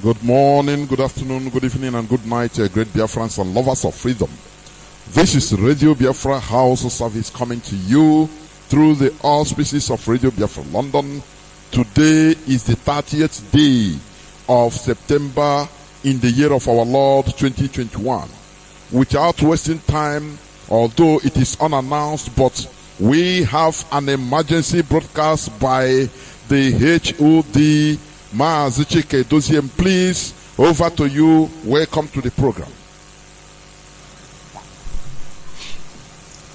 Good morning, good afternoon, good evening, and good night, great Biafrans and lovers of freedom. This is Radio Biafra HAUSA-SERVICE coming to you through the auspices of Radio Biafra London. Today is the 30th day of September in the year of our Lord 2021. Without wasting time, although it is unannounced, but we have an emergency broadcast by the HOD Mazi Chika Edoziem. Please, over to you. Welcome to the program.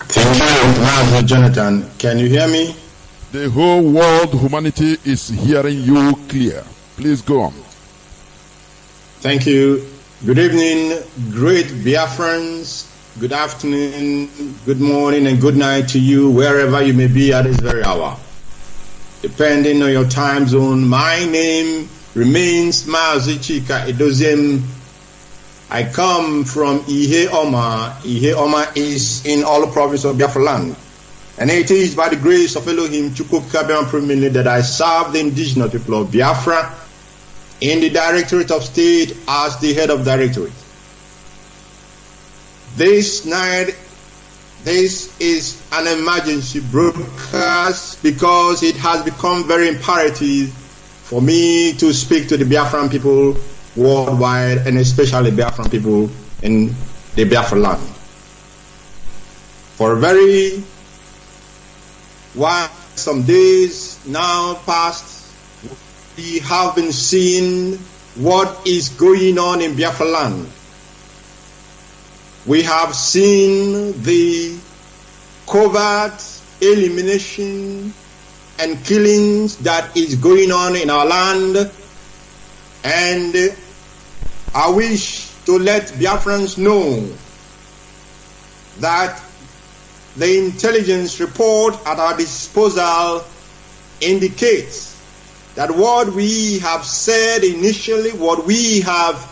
Thank you, Mazi Jonathan. Can you hear me? The whole world, humanity is hearing you clear. Please go on. Thank you. Good evening, great Biafrans. Good afternoon, good morning, and good night to you, wherever you may be at this very hour. Depending on your time zone, my name remains Mazi Chika Edoziem. I come from Ihe Oma. Ihe Oma is in all the province of Biafra land. And it is by the grace of Elohim Chukwu that I serve the indigenous people of Biafra in the Directorate of State as the head of directorate. This night, this is an emergency broadcast because it has become very imperative for me to speak to the Biafran people worldwide, and especially Biafran people in the Biafra land. For a very while, some days now past, we have been seeing what is going on in Biafra land. We have seen the covert elimination and killings that is going on in our land, and I wish to let Biafrans know that the intelligence report at our disposal indicates that what we have said initially, what we have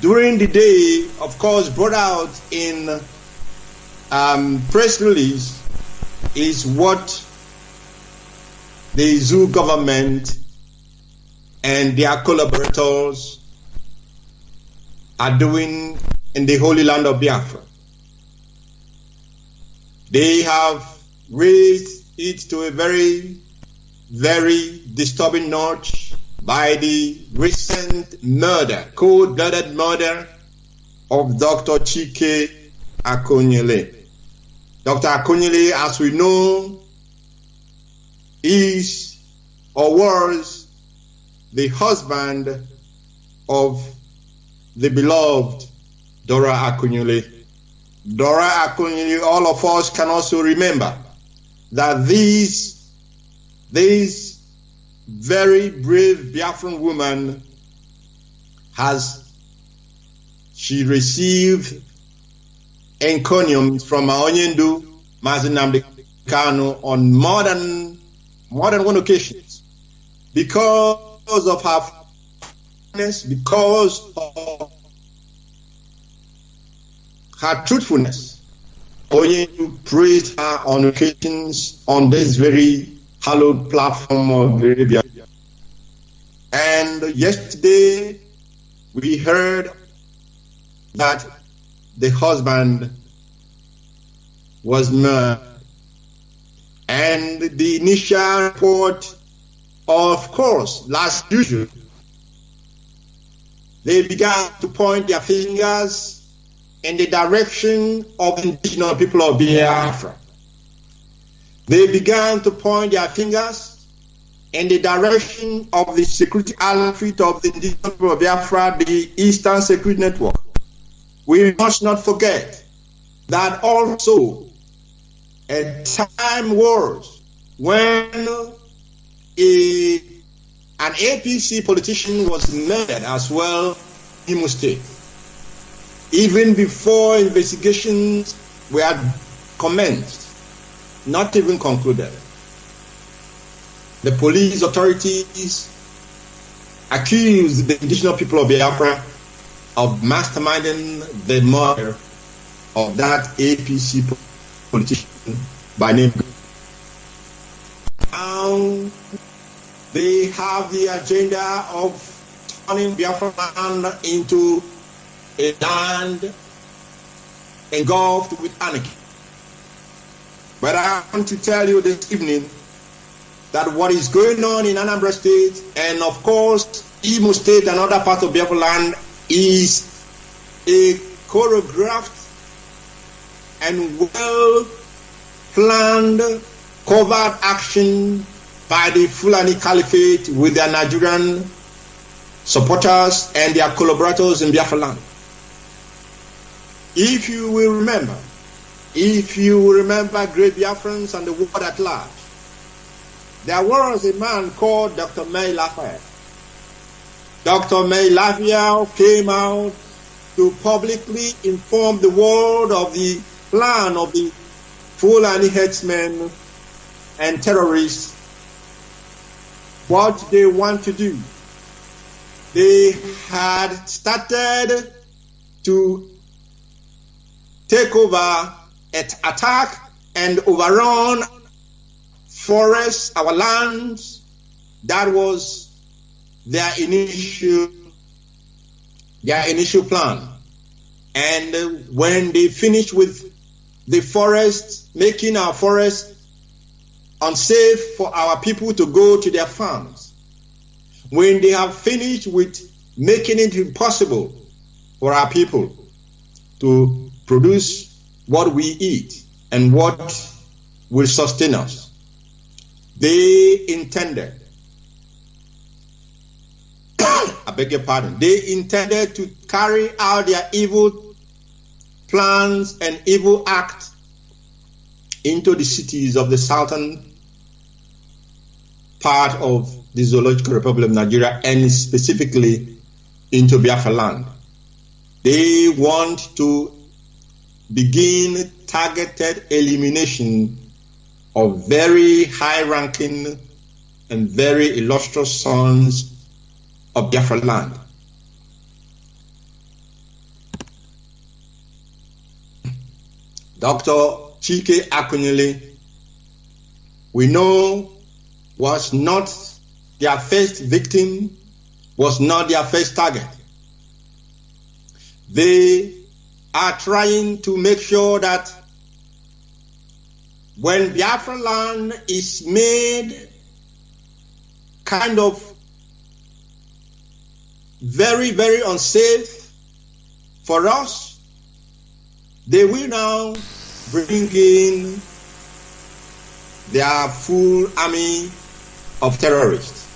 during the day, of course, brought out in press release, is what the zoo government and their collaborators are doing in the Holy Land of Biafra. They have raised it to a very, very disturbing notch by the recent murder, cold-blooded murder of Dr. Chika Edoziem. Dr. Edoziem, as we know, is or was the husband of the beloved Dora Edoziem. Dora Edoziem, all of us can also remember that these very brave Biafran woman she received encomiums from Onyendu, Mazi Nnamdi Kanu on more than one occasion because of her fairness, because of her truthfulness. Onyendu praised her on occasions on this very hallowed platform of Arabia. And yesterday we heard that the husband was murdered. And the initial report, of course, last usual, they began to point their fingers in the direction of the indigenous people of Biafra. They began to point their fingers in the direction of the security outfit of the indigenous people of Biafra, the Eastern Security Network. We must not forget that also a time was when an APC politician was murdered as well in Imo State. Even before investigations were commenced, not even concluded, the police authorities accused the indigenous people of Biafra of masterminding the murder of that APC politician by name. Now, They have the agenda of turning Biafra land into a land engulfed with anarchy. But I want to tell you this evening that what is going on in Anambra State and of course Imo State and other parts of Biafra land is a choreographed and well-planned covert action by the Fulani Caliphate with their Nigerian supporters and their collaborators in Biafra land. If you will remember great Biafrans and the world at large, there was a man called Dr. May Lafayette. Dr. May Lafayette came out to publicly inform the world of the plan of the Fulani headsmen and terrorists, what they want to do. They had started to take over, attack and overrun forests, our lands. That was their initial plan. And when they finished with the forest, making our forest unsafe for our people to go to their farms, when they have finished with making it impossible for our people to produce what we eat and what will sustain us, they intended, I beg your pardon, they intended to carry out their evil plans and evil acts into the cities of the southern part of the Zoological Republic of Nigeria and specifically into Biafra land. They want to begin targeted elimination of very high-ranking and very illustrious sons of Biafra land. Dr. Chika Edoziem, we know, was not their first victim, was not their first target. They are trying to make sure that when Biafra land is made kind of very, very unsafe for us, they will now bring in their full army of terrorists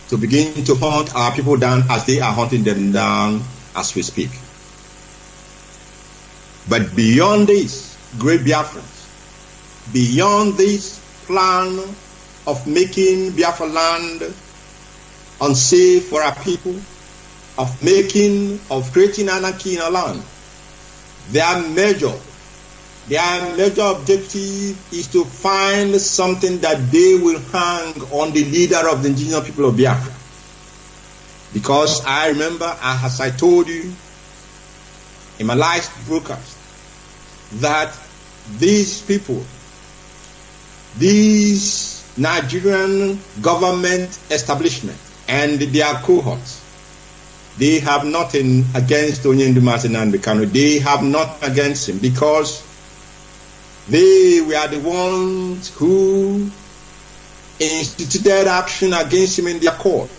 to begin to hunt our people down as they are hunting them down as we speak. But beyond this, great Biafrans, beyond this plan of making Biafra land unsafe for our people, of creating anarchy in our land, their major objective is to find something that they will hang on the leader of the indigenous people of Biafra. Because I remember, as I told you in my last broadcast, that these people, these Nigerian government establishment and their cohorts, they have nothing against Nnamdi Kanu. They have nothing against him because they were the ones who instituted action against him in their court.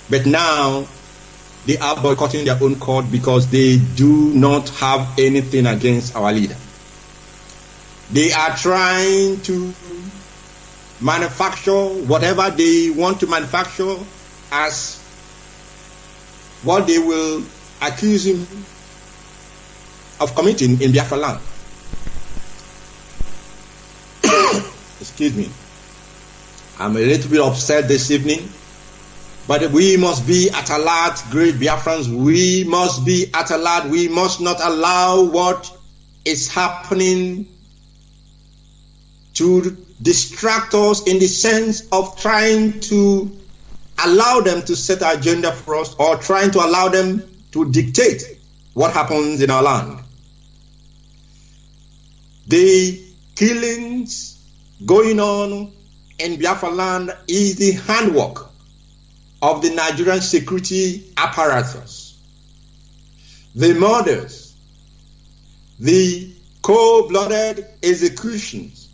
But now they are boycotting their own court because they do not have anything against our leader. They are trying to manufacture whatever they want to manufacture as what they will accuse him of committing in Biafra land. Excuse me. I'm a little bit upset this evening, but we must be at alert, great Biafrans. We must be at alert. We must not allow what is happening to distract us in the sense of trying to allow them to set an agenda for us or trying to allow them to dictate what happens in our land. The killings going on in Biafra land is the handwork of the Nigerian security apparatus. The murders, the cold-blooded executions,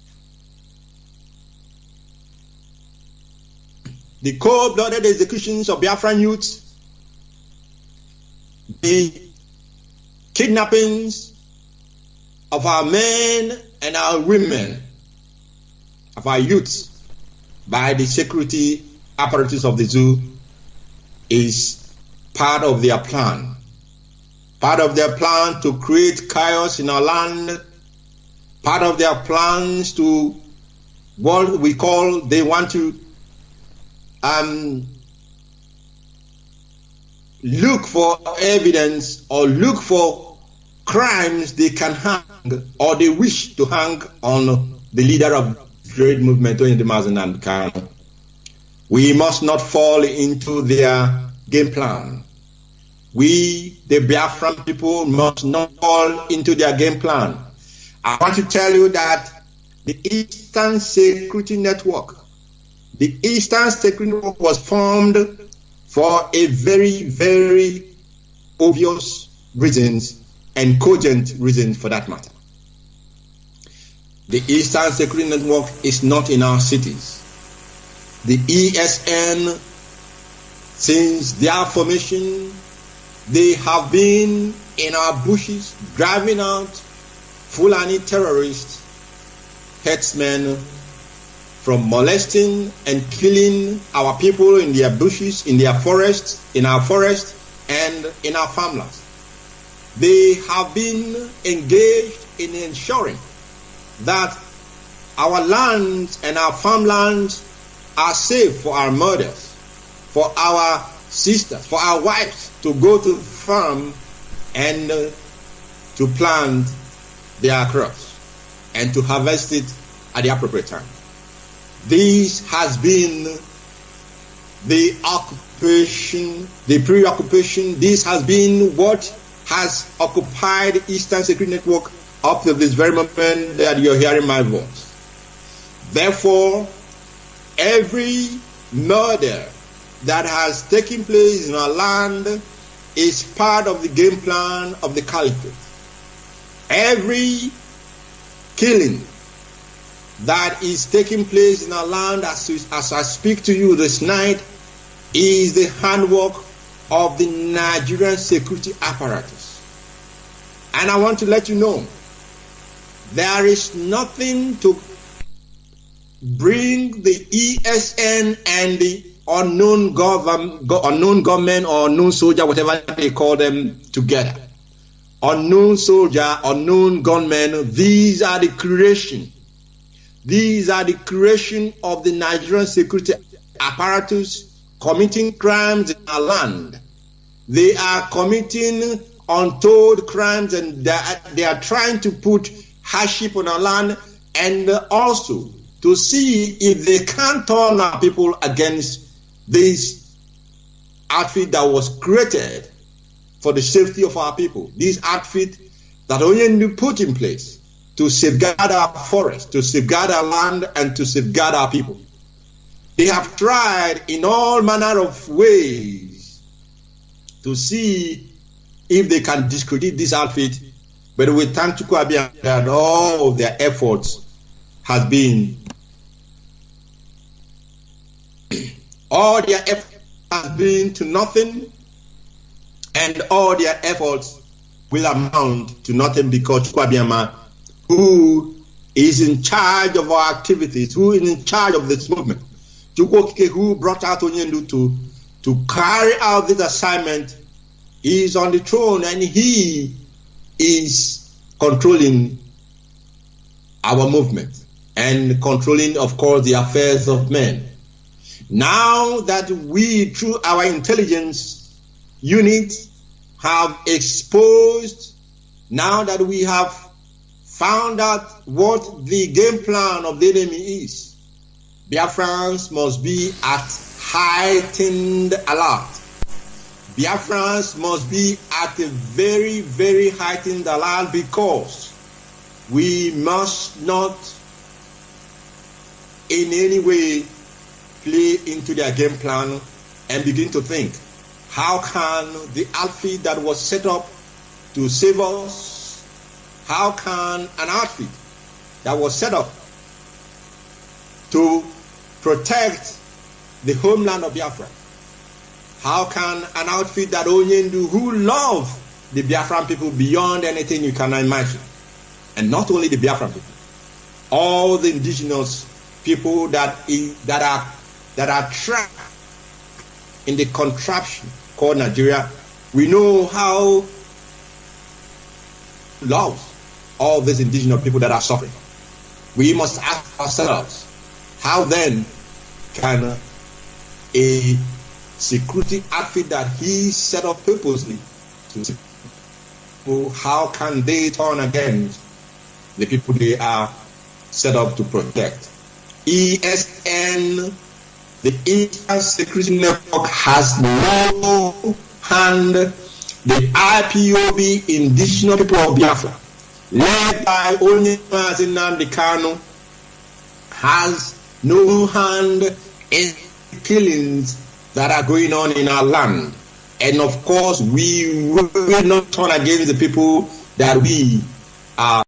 the cold-blooded executions of Biafran youths, the kidnappings of our men and our women, of our youths, by the security apparatus of the zoo is part of their plan. Part of their plan to create chaos in our land, part of their plans to what we call, they want to look for evidence or look for crimes they can hang or they wish to hang on the leader of the great movement, Mazi Nnamdi Kanu. We must not fall into their game plan. We, the Biafran people, must not fall into their game plan. I want to tell you that the Eastern Security Network, was formed for a very, very obvious reasons and cogent reasons for that matter. The Eastern Security Network is not in our cities. The ESN, since their formation, they have been in our bushes driving out Fulani terrorists, herdsmen, from molesting and killing our people in their bushes, in their forests, in our forests, and in our farmlands. They have been engaged in ensuring that our lands and our farmlands are safe for our mothers, for our sisters, for our wives to go to the farm and to plant their crops and to harvest it at the appropriate time. This has been the occupation, the preoccupation. This has been what has occupied Eastern Security Network up to this very moment that you're hearing my voice. Therefore, every murder that has taken place in our land is part of the game plan of the caliphate. Every killing that is taking place in our land as I speak to you this night is the handwork of the Nigerian security apparatus. And I want to let you know, there is nothing to bring the ESN and the unknown government or unknown soldier, whatever they call them, together. Unknown soldier, unknown gunmen, these are the creation. These are the creation of the Nigerian security apparatus committing crimes in our land. They are committing untold crimes and they are trying to put hardship on our land and also to see if they can turn our people against this outfit that was created for the safety of our people. This outfit that only put in place to safeguard our forest, to safeguard our land, and to safeguard our people. They have tried in all manner of ways to see if they can discredit this outfit, but we thank Chukwuabian that all of their efforts has been to nothing, and all their efforts will amount to nothing because Chukwuabian, who is in charge of our activities, who is in charge of this movement, who brought out Onyendu to carry out this assignment, is on the throne and he is controlling our movement and controlling, of course, the affairs of men. Now that we, through our intelligence unit, have exposed, now that we have found out what the game plan of the enemy is, Biafrans must be at heightened alert. Biafrans must be at a very, very heightened alert because we must not in any way play into their game plan and begin to think, how can the outfit that was set up to save us, how can an outfit that was set up to protect the homeland of Biafra, how can an outfit that Onyendu, who love the Biafran people beyond anything you can imagine, and not only the Biafran people, all the indigenous people that are trapped in the contraption called Nigeria, we know how loves all these indigenous people that are suffering. We must ask ourselves, how then can a security outfit that he set up purposely to, how can they turn against the people they are set up to protect? ESN, the Eastern Security Network, has no hand. The IPOB, indigenous people of Biafra, led by only Mazi Kanu, has no hand in killings that are going on in our land. And of course, we will not turn against the people that we are.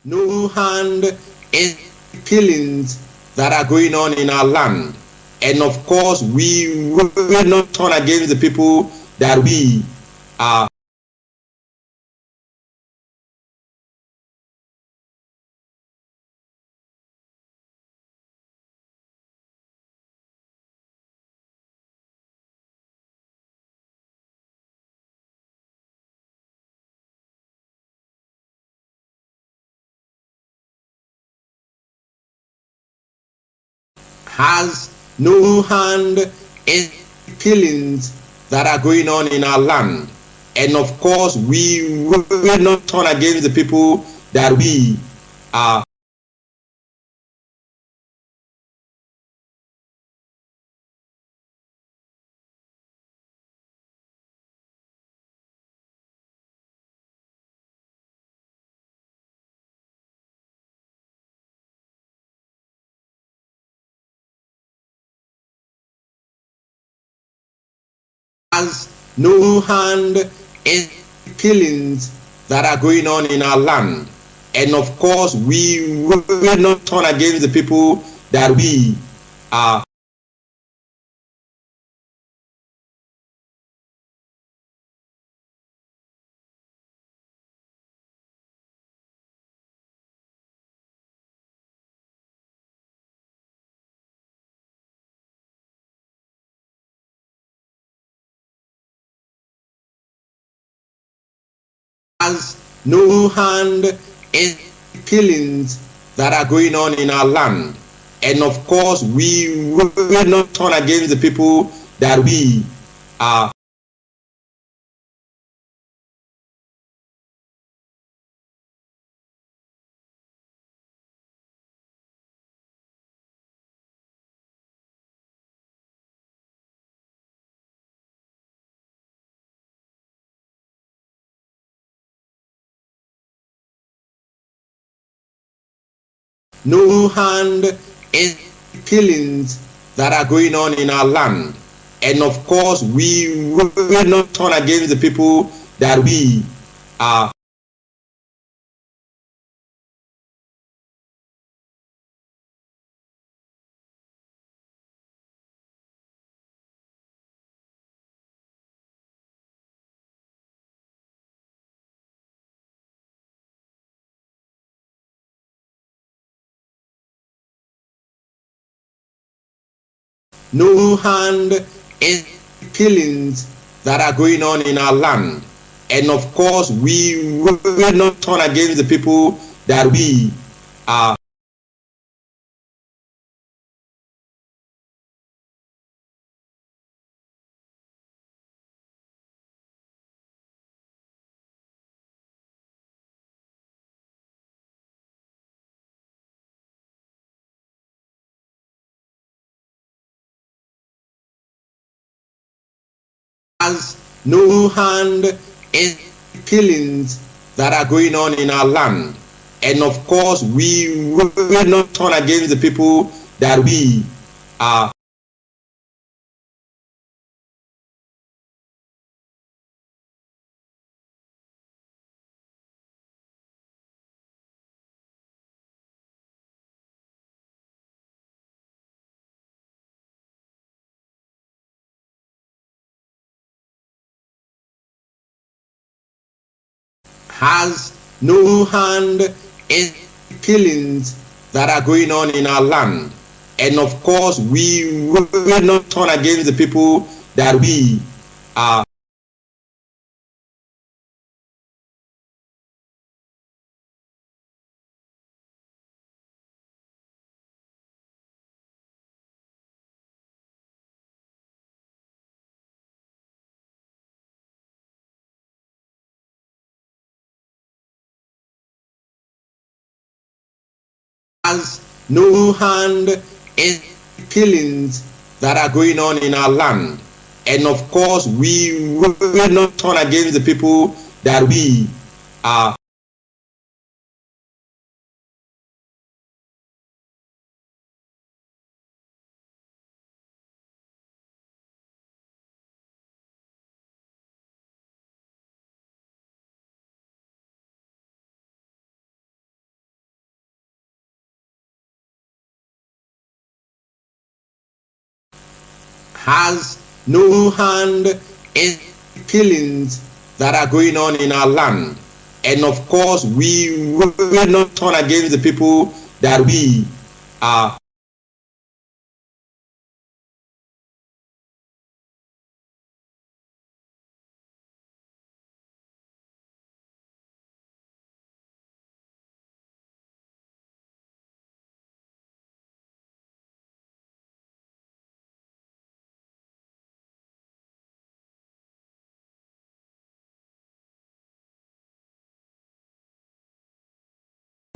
No hand in killings that are going on in our land. And of course, we will not turn against the people that we are. Has no hand in killings that are going on in our land. And of course, we will not turn against the people that we are. Has no hand in killings that are going on in our land. And of course, we will not turn against the people that we are. Has no hand in killings that are going on in our land. And of course, we will not turn against the people that we are. No hand in killings that are going on in our land. And of course, we will not turn against the people that we are. No hand in killings that are going on in our land. And of course, we will not turn against the people that we are. has no hand in killings that are going on in our land. And of course, we will not turn against the people that we are has no hand in killings that are going on in our land. And of course, we will not turn against the people that we are has no hand in killings that are going on in our land. And of course, we will not turn against the people that we are has no hand in killings that are going on in our land. And of course, we will not turn against the people that we are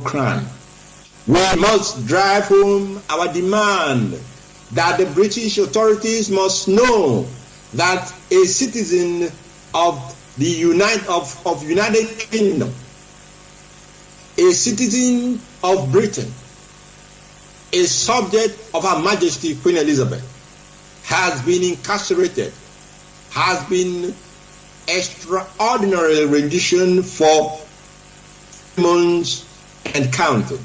crime. We must drive home our demand that the British authorities must know that a citizen of the United Kingdom, a citizen of Britain, a subject of Her Majesty Queen Elizabeth, has been incarcerated, has been extraordinary rendition for months and counting.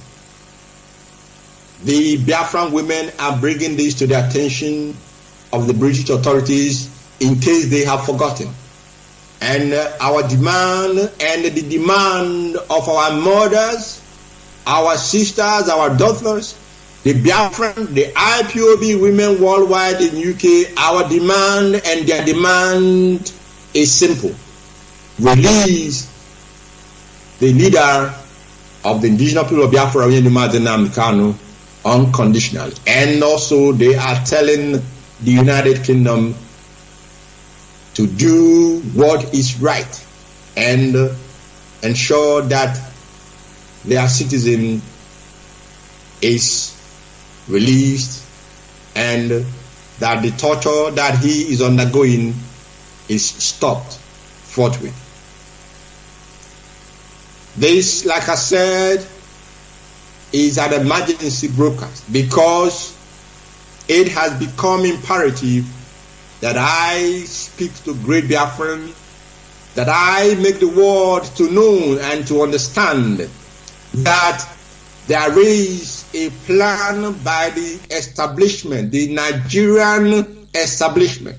The Biafran women are bringing this to the attention of the British authorities in case they have forgotten. And our demand and the demand of our mothers, our sisters, our daughters, the Biafran, the IPOB women worldwide in UK, our demand and their demand is simple. Release the leader of the indigenous people of Biafra, Nnamdi Kanu, unconditionally. And also they are telling the United Kingdom to do what is right and ensure that their citizen is released and that the torture that he is undergoing is stopped forthwith. This, like I said, is an emergency broadcast because it has become imperative that I speak to great Biafran, that I make the world to know and to understand that there is a plan by the establishment, the Nigerian establishment.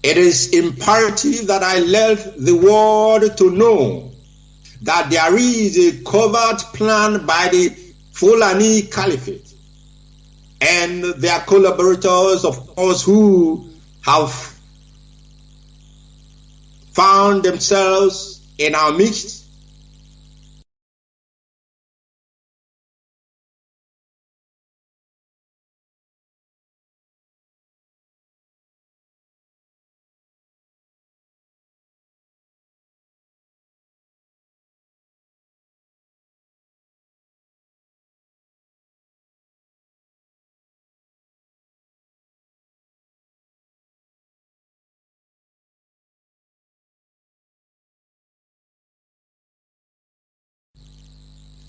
It is imperative that I let the world to know that there is a covert plan by the Fulani Caliphate and their collaborators, of course, who have found themselves in our midst.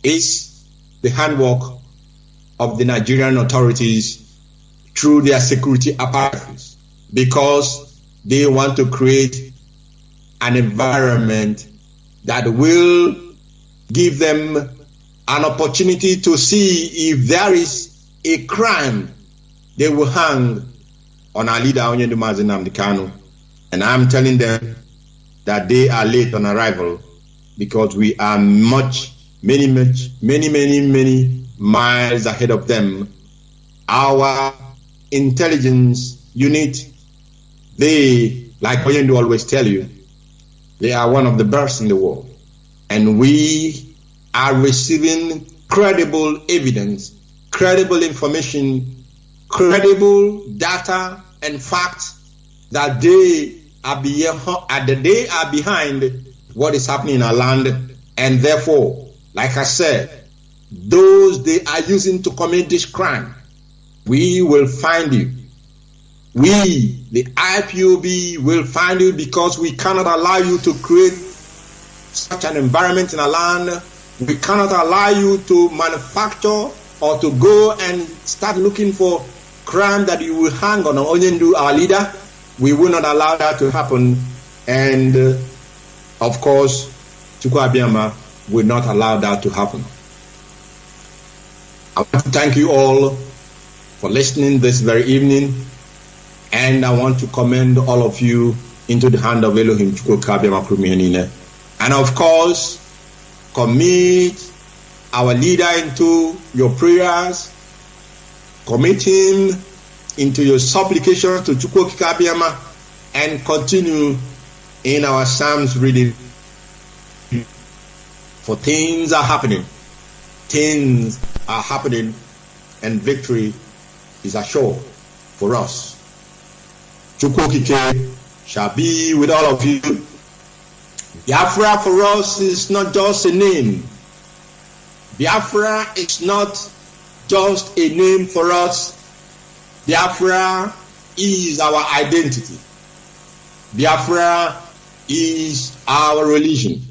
is the handwork of the Nigerian authorities through their security apparatus, because they want to create an environment that will give them an opportunity to see if there is a crime, they will hang on our leader, Mazi Nnamdi Kanu. And I'm telling them that they are late on arrival, because we are many miles ahead of them. Our intelligence unit, they, like Oyendu always tell you, they are one of the best in the world. And we are receiving credible evidence, credible information, credible data and facts that they are behind what is happening in our land. And therefore, like I said, those they are using to commit this crime, we will find you. We, the IPOB, will find you, because we cannot allow you to create such an environment in our land. We cannot allow you to manufacture or to go and start looking for crime that you will hang on Onyendu, our leader. We will not allow that to happen. And of course, Chukwu Abiyama will not allow that to happen. I want to thank you all for listening this very evening. And I want to commend all of you into the hand of Elohim Chukwu Abiyama Krumihenine. And of course, commit our leader into your prayers. Commit him into your supplications to Chukwu Abiyama, and continue in our Psalms reading. For things are happening. Things are happening, and victory is assured for us. Chukwu shall be with all of you. Biafra for us is not just a name. Biafra is not just a name for us. Biafra is our identity. Biafra is our religion.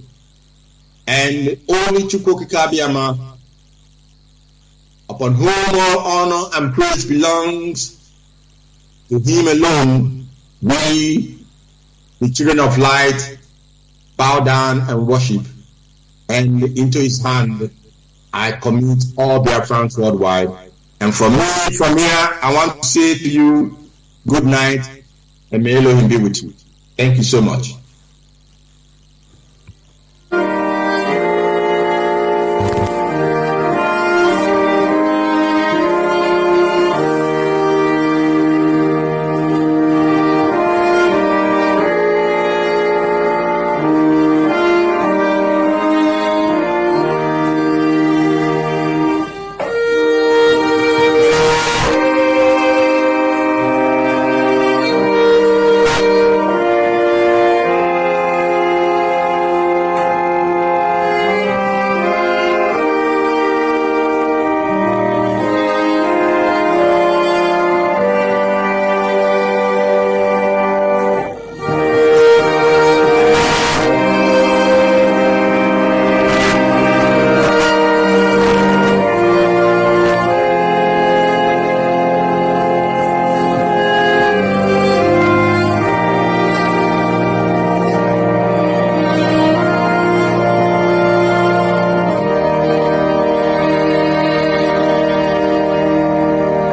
And only Chukwu Abiyama, upon whom all honor and praise belongs, to him alone, we, the children of light, bow down and worship. And into his hand, I commit all Biafrans worldwide. And from here, I want to say to you, good night, and may Elohim be with you. Thank you so much.